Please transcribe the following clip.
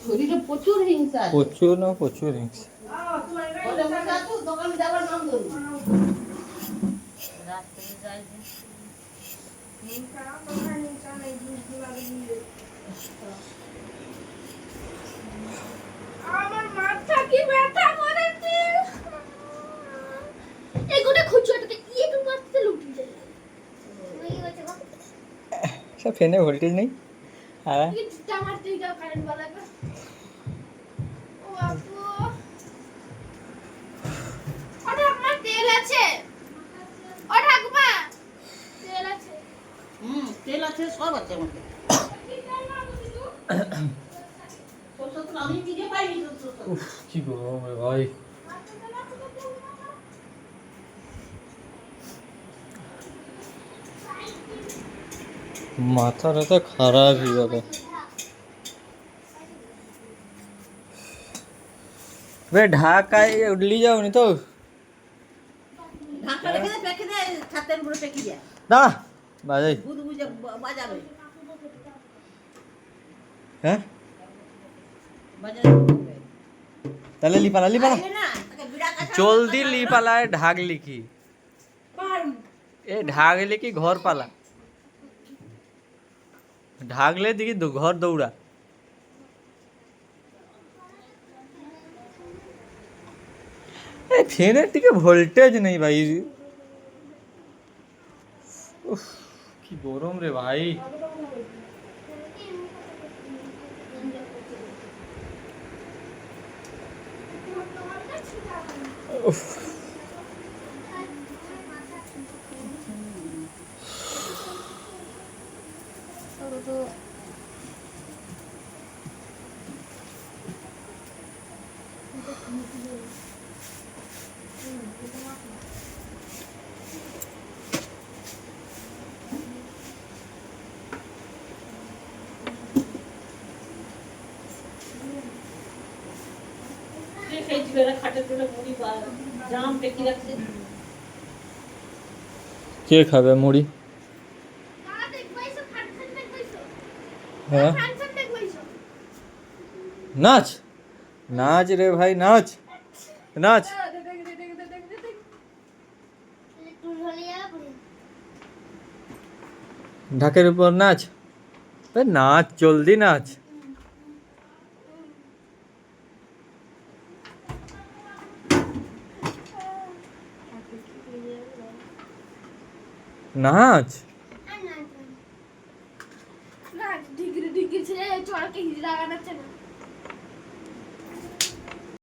শরীরে প্রচুর হিংসা, প্রচুর না প্রচুর হিংসা। দোকানে যাবার নাম ধরুন রাত্রে যাই আমার মাথা কি ব্যথা করেছে। এগুলো খুচুটাতে একটু মারতে লুটি যায়। সব ফ্যানে ভোল্টেজ নেই। হ্যাঁ কি জুতা মারতে যাও কারেন্ট বালাটা। ও আপু ওটা আমার তেল আছে। ও ঠাকুমা তেল আছে। তেল আছে, সব আছে আমাদের। আমি নিজে পাইনি। উফ কি গরম রে ভাই। মাথাটা তো খারাপ হয়ে যাবে। বে ঢাকায় উঠলি যাওনি তো? ঢাকা রেখে দে, পেকে দে, ছাতের উপরে পেকে যায়। না বাজাই। বুঝ বুঝে বাজাবে। হ্যাঁ বাজাবে। তাহলে লিপালা লিপালা আরে না, তাকে বিড়া কাটা। জলদি লিপালায় ঢাকলি কি? এ ঢাকলে কি ঘর পালা? ঢাকলে দেখি ঘর দৌড়া। এই ফ্যানের দিকে ভোল্টেজ নেই ভাই। উফ কি গরম রে ভাই। উফ খেয়েছি বেলা খাটের পেলে মুড়ি বা জাম পেকে রাখছে। কে খাবে মুড়ি? না দেখবাইছো ফাংশন দেখবাইছো। হ্যাঁ ফাংশন দেখবাইছো। নাচ নাচ রে ভাই নাচ নাচ। ঢাকের উপর নাচ। নাচ জলদি নাচ। নাচ না ডিগ্রি ডিগ্রি ছেড়ে চড়কে হিজড়া গানাচ্ছে না।